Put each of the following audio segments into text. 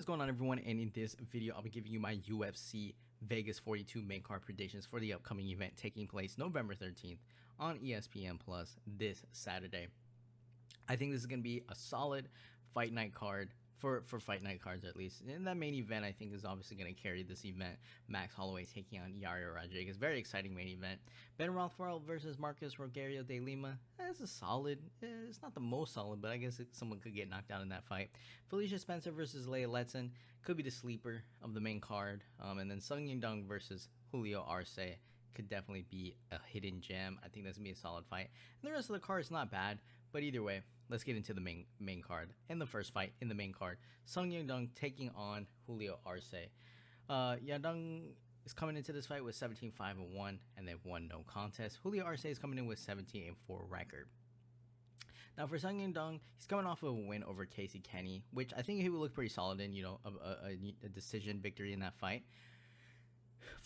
What is going on, everyone? And in this video, I'll be giving you my UFC Vegas 42 main card predictions for the upcoming event taking place November 13th on ESPN Plus this Saturday. I think this is going to be a solid fight night card for fight night cards, at least. And that main event, I think, is obviously going to carry this event. Max Holloway taking on Rodríguez. Very exciting main event. Ben Rothwell versus Marcus Rogerio de Lima. That's a solid. It's not the most solid, but I guess someone could get knocked out in that fight. Felicia Spencer versus Leia Letson could be the sleeper of the main card. And then Sung Yingdong versus Julio Arce could definitely be a hidden gem. I think that's going to be a solid fight. And the rest of the card is not bad, but either way, let's get into the main card. And the first fight in the main card, Sung Yingdong taking on Julio Arce. Yingdong is coming into this fight with 17-5-1, and they've won no contest. Julio Arce is coming in with 17-4 record. Now for Sung Yingdong, he's coming off of a win over Casey Kenny, which I think he would look pretty solid in, a decision victory in that fight.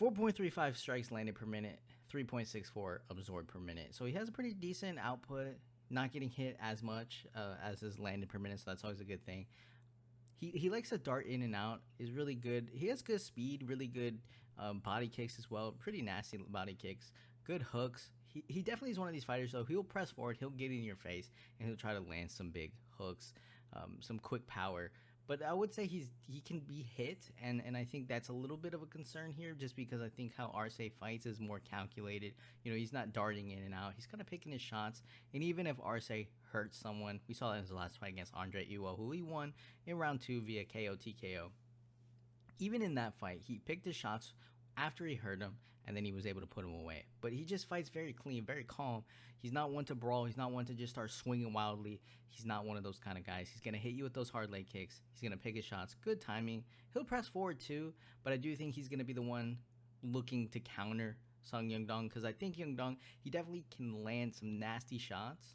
4.35 strikes landed per minute, 3.64 absorbed per minute. So he has a pretty decent output, not getting hit as much as his landed per minute, so that's always a good thing. He likes to dart in and out, is really good. He has good speed, really good body kicks as well, pretty nasty body kicks, good hooks. He definitely is one of these fighters, though. He'll press forward, he'll get in your face, and he'll try to land some big hooks, some quick power. But I would say he can be hit, and I think that's a little bit of a concern here, just because I think how Arce fights is more calculated. He's not darting in and out. He's kind of picking his shots, and even if Arce hurts someone, we saw that in his last fight against Andre Ewell, who he won in round 2 via KO TKO. Even in that fight, he picked his shots after he hurt him, and then he was able to put him away. But he just fights very clean, very calm. He's not one to brawl. He's not one to just start swinging wildly. He's not one of those kind of guys. He's going to hit you with those hard leg kicks. He's going to pick his shots. Good timing. He'll press forward too, but I do think he's going to be the one looking to counter Sung Yingdong, because I think Yingdong, he definitely can land some nasty shots,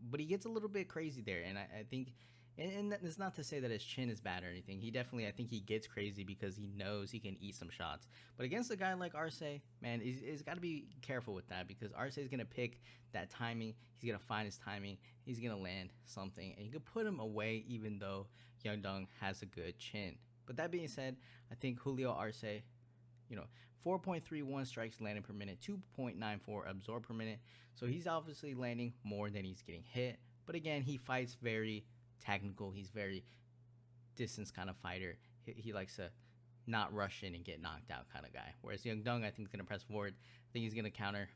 but he gets a little bit crazy there, and I think... And it's not to say that his chin is bad or anything. He definitely, I think he gets crazy because he knows he can eat some shots. But against a guy like Arce, man, he's got to be careful with that, because Arce is going to pick that timing. He's going to find his timing. He's going to land something. And you could put him away even though Yingdong has a good chin. But that being said, I think Julio Arce, 4.31 strikes landed per minute, 2.94 absorbed per minute. So he's obviously landing more than he's getting hit. But again, he fights very technical. He's very distance kind of fighter. He likes to not rush in and get knocked out kind of guy. Whereas Yingdong, I think, is going to press forward. I think he's going to counter.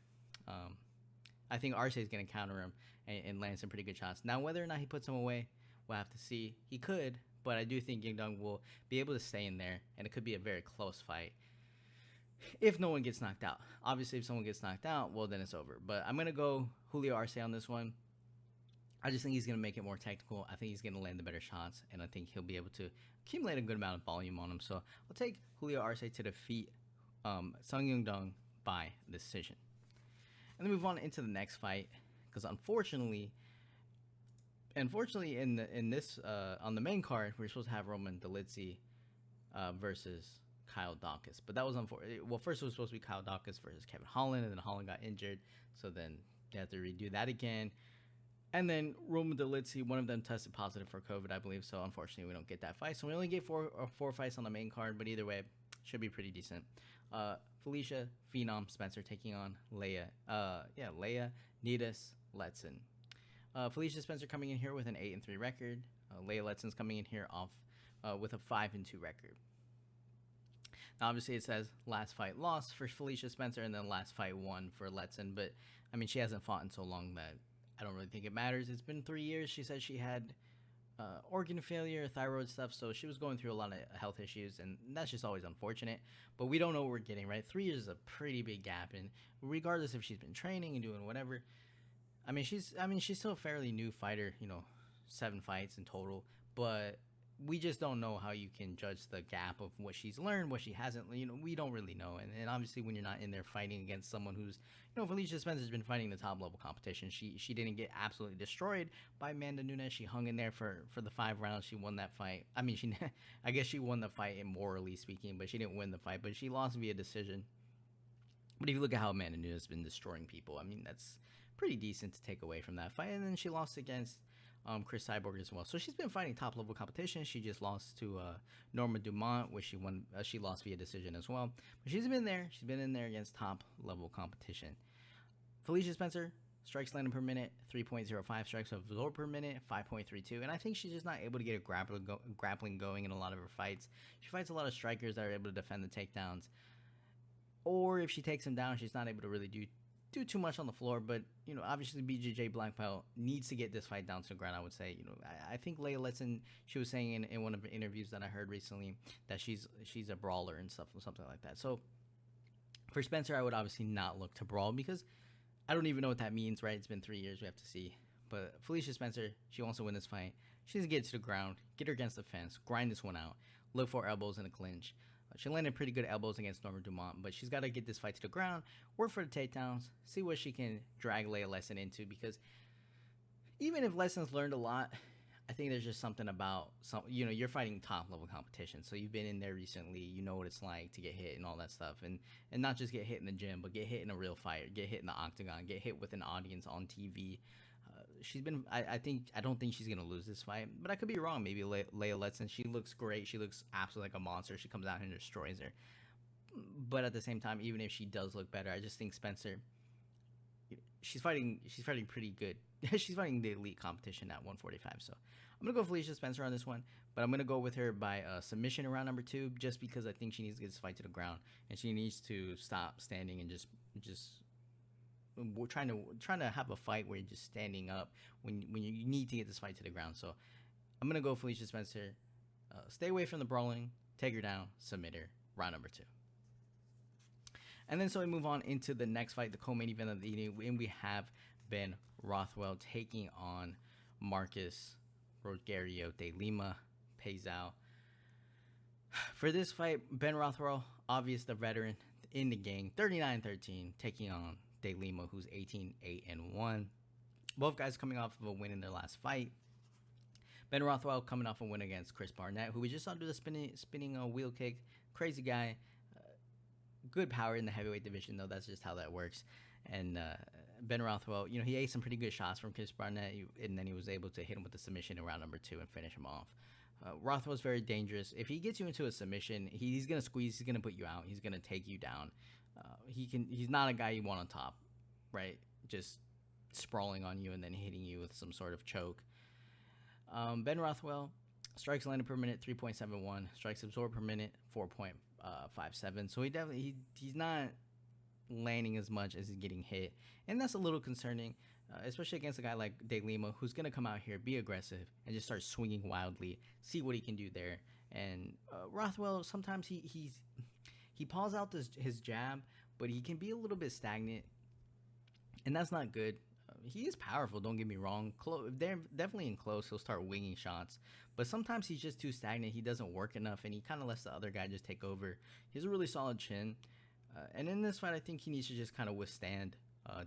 I think Arce is going to counter him and land some pretty good shots. Now, whether or not he puts him away, we'll have to see. He could, but I do think Yingdong will be able to stay in there, and it could be a very close fight if no one gets knocked out. Obviously, if someone gets knocked out, well, then it's over. But I'm going to go Julio Arce on this one. I just think he's going to make it more technical. I think he's going to land the better shots, and I think he'll be able to accumulate a good amount of volume on him. So I'll take Julio Arce to defeat Sung Yingdong by decision. And then move on into the next fight, because unfortunately in this on the main card, we're supposed to have Roman Dolidze versus Kyle Dawkins, but that was unfortunate. Well, first it was supposed to be Kyle Dawkins versus Kevin Holland, and then Holland got injured, so then they have to redo that again. And then Roman Dolidze, one of them tested positive for COVID, I believe. So unfortunately, we don't get that fight. So we only get four fights on the main card. But either way, should be pretty decent. Felicia Phenom Spencer taking on Leia Nidus Letson. Felicia Spencer coming in here with an 8-3 record. Leia Letson's coming in here off with a 5-2 record. Now, obviously, it says last fight lost for Felicia Spencer, and then last fight won for Letson. But I mean, she hasn't fought in so long that I don't really think it matters. It's been 3 years. She said she had organ failure, thyroid stuff, so she was going through a lot of health issues, and that's just always unfortunate. But we don't know what we're getting, right? 3 years is a pretty big gap, and regardless if she's been training and doing whatever, she's still a fairly new fighter, 7 fights in total, but we just don't know how you can judge the gap of what she's learned, what she hasn't. We don't really know. And obviously, when you're not in there fighting against someone who's, Felicia Spencer's been fighting the top level competition. She didn't get absolutely destroyed by Amanda Nunes. She hung in there for the 5 rounds. She won that fight. I guess she won the fight, morally speaking, but she didn't win the fight. But she lost via decision. But if you look at how Amanda Nunes has been destroying people, that's pretty decent to take away from that fight. And then she lost against Chris Cyborg as well. So she's been fighting top level competition. She just lost to Norma Dumont, which she won. She lost via decision as well. But she's been there. She's been in there against top level competition. Felicia Spencer, strikes landed per minute 3.05, strikes absorbed per minute 5.32, and I think she's just not able to get a grappling going in a lot of her fights. She fights a lot of strikers that are able to defend the takedowns, or if she takes them down, she's not able to really do too much on the floor. But obviously BJJ black belt needs to get this fight down to the ground. I would say, I think Leia Letson, she was saying in one of the interviews that I heard recently that she's a brawler and stuff, something like that. So for Spencer, I would obviously not look to brawl because I don't even know what that means, right? It's been 3 years. We have to see. But Felicia Spencer, she wants to win this fight. She needs to get to the ground, get her against the fence, grind this one out, look for elbows in a clinch. She landed pretty good elbows against Norma Dumont, but she's got to get this fight to the ground, work for the takedowns, see what she can drag Leia Lesson into, because even if Lesson's learned a lot, I think there's just something about you're fighting top level competition, so you've been in there recently, you know what it's like to get hit and all that stuff, and not just get hit in the gym, but get hit in a real fight, get hit in the octagon, get hit with an audience on TV. She's been, I don't think she's gonna lose this fight, but I could be wrong. Maybe Leia Letson, she looks great, she looks absolutely like a monster, she comes out and destroys her. But at the same time, even if she does look better, I just think Spencer, she's fighting pretty good. She's fighting the elite competition at 145. So I'm gonna go Felicia Spencer on this one, but I'm gonna go with her by submission in round number 2, just because I think she needs to get this fight to the ground, and she needs to stop standing and just we're trying to have a fight where you're just standing up when you need to get this fight to the ground. So I'm gonna go Felicia Spencer. Stay away from the brawling, take her down, submit her, round number 2. And then so we move on into the next fight, the co-main event of the evening, and we have Ben Rothwell taking on Marcus Rogerio de Lima Peizao. For this fight, Ben Rothwell, obvious the veteran in the gang, 39-13, taking on De Lima, who's 18-8-1. Both guys coming off of a win in their last fight. Ben Rothwell coming off a win against Chris Barnett, who we just saw do the spinning wheel kick. Crazy guy. Good power in the heavyweight division, though. That's just how that works. And Ben Rothwell, he ate some pretty good shots from Chris Barnett, and then he was able to hit him with the submission in round number 2 and finish him off. Rothwell's very dangerous. If he gets you into a submission, he's going to squeeze, he's going to put you out, he's going to take you down. He's not a guy you want on top, right? Just sprawling on you and then hitting you with some sort of choke. Ben Rothwell, strikes landed per minute 3.71, strikes absorbed per minute 4.57. So he's not landing as much as he's getting hit, and that's a little concerning, especially against a guy like De Lima, who's gonna come out here, be aggressive, and just start swinging wildly, see what he can do there. And Rothwell, sometimes he pulls out his jab, but he can be a little bit stagnant, and that's not good. He is powerful, don't get me wrong. They're definitely in close, he'll start winging shots, but sometimes he's just too stagnant. He doesn't work enough, and he kind of lets the other guy just take over. He has a really solid chin, and in this fight, I think he needs to just kind of withstand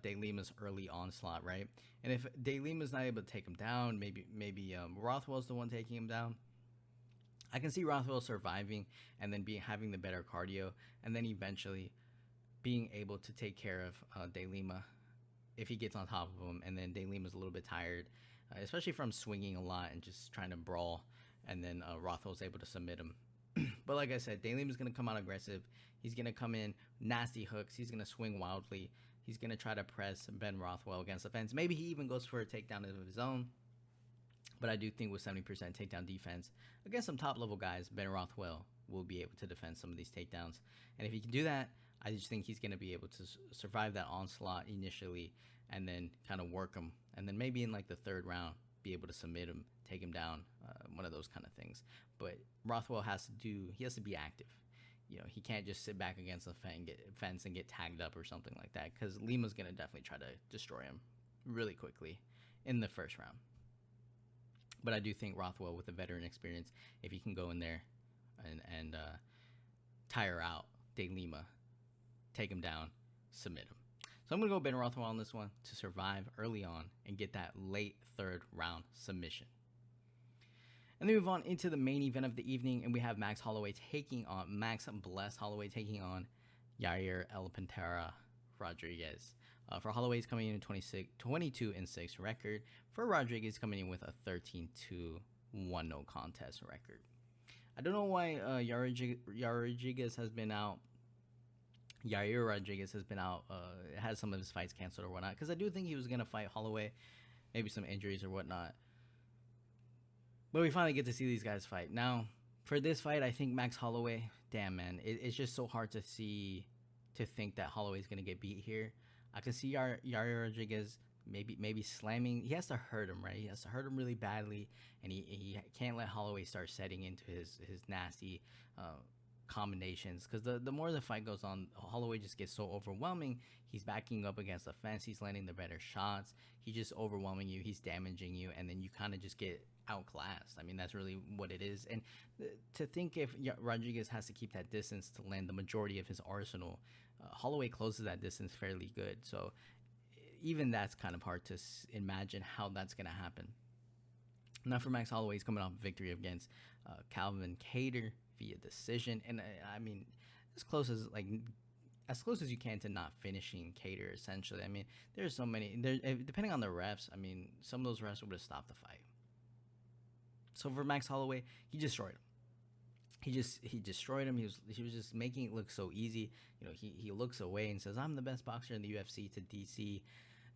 De Lima's early onslaught, right? And if De Lima's not able to take him down, maybe Rothwell's the one taking him down. I can see Rothwell surviving and then having the better cardio, and then eventually being able to take care of De Lima if he gets on top of him, and then De Lima's a little bit tired, especially from swinging a lot and just trying to brawl, and then Rothwell's able to submit him. But like I said, De Lima's going to come out aggressive. He's going to come in, nasty hooks. He's going to swing wildly. He's going to try to press Ben Rothwell against the fence. Maybe he even goes for a takedown of his own. But I do think with 70% takedown defense against some top-level guys, Ben Rothwell will be able to defend some of these takedowns. And if he can do that, I just think he's going to be able to survive that onslaught initially and then kind of work him. And then maybe in like the third round, be able to submit him, take him down, one of those kind of things. But Rothwell has to be active. He can't just sit back against the fence and get tagged up or something like that, because Lima's going to definitely try to destroy him really quickly in the first round. But I do think Rothwell, with a veteran experience, if he can go in there and tire out De Lima, take him down, submit him. So I'm going to go Ben Rothwell on this one to survive early on and get that late third round submission. And then we move on into the main event of the evening, and we have Max Holloway taking on Yair El Pantera Rodríguez. For Holloway, he's coming in 22-6 record. For Rodríguez, coming in with a 13-1 no contest record. I don't know why Rodríguez has been out. Yair Rodríguez has been out, has some of his fights canceled or whatnot, because I do think he was going to fight Holloway, maybe some injuries or whatnot. But we finally get to see these guys fight. Now, for this fight, I think Max Holloway, damn, man, it's just so hard to think that Holloway's going to get beat here. I can see Yair Rodríguez maybe slamming. He has to hurt him, right? He has to hurt him really badly, and he can't let Holloway start setting into his nasty combinations, because the more the fight goes on, Holloway just gets so overwhelming. He's backing up against the fence. He's landing the better shots. He's just overwhelming you. He's damaging you, and then you kind of just get outclassed. I mean, that's really what it is. And to think if Rodríguez has to keep that distance to land the majority of his arsenal, Holloway closes that distance fairly good. So even that's kind of hard to imagine how that's going to happen. Now for Max Holloway, he's coming off a victory against Calvin Kattar via decision, and I mean, as close as you can to not finishing Kattar. Essentially, I mean, there's so many. Depending on the refs, I mean, some of those refs would have stopped the fight. So for Max Holloway, he destroyed him. He destroyed him. He was just making it look so easy. You know, he looks away and says, "I'm the best boxer in the UFC"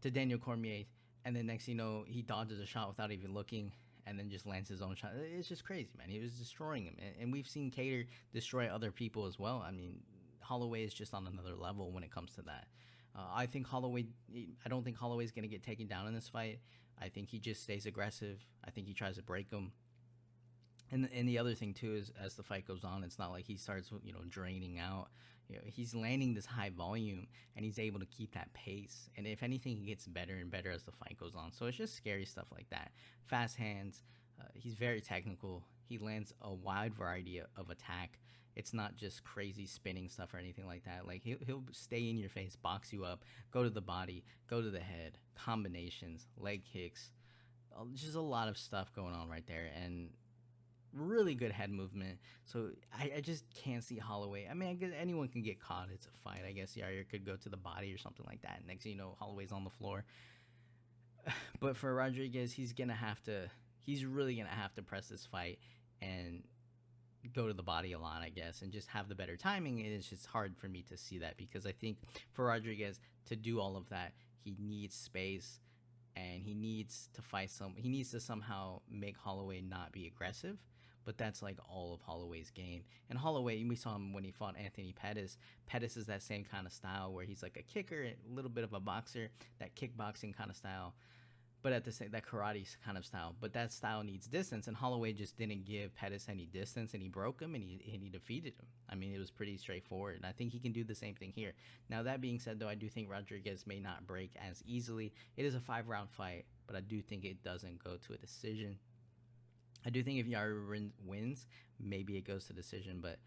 to Daniel Cormier, and then next thing you know, he dodges a shot without even looking, and then just lands his own shot. It's just crazy, man. He was destroying him, and we've seen Kattar destroy other people as well. I mean, Holloway is just on another level when it comes to that. I don't think Holloway's going to get taken down in this fight. I think he just stays aggressive. I think he tries to break him. And the other thing too is, as the fight goes on, it's not like he starts, draining out. He's landing this high volume, and he's able to keep that pace. And if anything, he gets better and better as the fight goes on. So it's just scary stuff like that. Fast hands. He's very technical. He lands a wide variety of attack. It's not just crazy spinning stuff or anything like that. Like he'll stay in your face, box you up, go to the body, go to the head, combinations, leg kicks, just a lot of stuff going on right there. And really good head movement. So I just can't see Holloway. I mean, I guess anyone can get caught. It's a fight. I guess Yair could go to the body or something like that. Next thing you know, Holloway's on the floor. But for Rodríguez, he's really gonna have to press this fight and go to the body a lot, I guess, and just have the better timing. And it's just hard for me to see that, because I think for Rodríguez to do all of that, he needs space, and he needs to somehow make Holloway not be aggressive. But that's like all of Holloway's game. And Holloway, we saw him when he fought Anthony Pettis. Pettis is that same kind of style where he's like a kicker, a little bit of a boxer, that kickboxing kind of style, but at the same, that karate kind of style. But that style needs distance, and Holloway just didn't give Pettis any distance, and he broke him, and he defeated him. I mean, it was pretty straightforward, and I think he can do the same thing here. Now, that being said, though, I do think Rodríguez may not break as easily. It is a 5-round fight, but I do think it doesn't go to a decision. I do think if Yair wins, maybe it goes to decision, but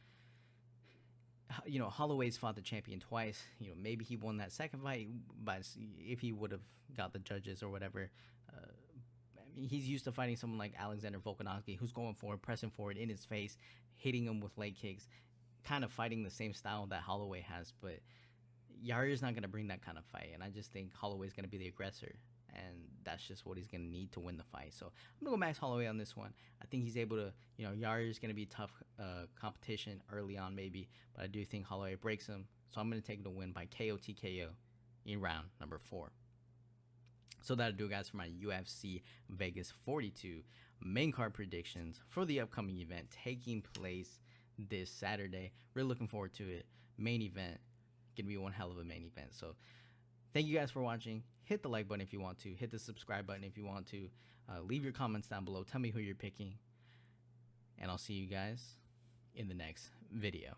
Holloway's fought the champion twice. Maybe he won that second fight, but if he would have got the judges or whatever, I mean, he's used to fighting someone like Alexander Volkanovski, who's going forward, pressing forward in his face, hitting him with leg kicks, kind of fighting the same style that Holloway has. But Yair's not going to bring that kind of fight, and I just think Holloway's going to be the aggressor. And that's just what he's going to need to win the fight. So I'm going to go Max Holloway on this one. I think he's able to, Yair is going to be tough competition early on maybe, but I do think Holloway breaks him. So I'm going to take him to win by KO/TKO in round number 4. So that'll do it, guys, for my UFC Vegas 42 main card predictions for the upcoming event taking place this Saturday. Really looking forward to it. Main event. Going to be one hell of a main event. So thank you guys for watching. Hit the like button if you want to. Hit the subscribe button if you want to. Leave your comments down below. Tell me who you're picking. And I'll see you guys in the next video.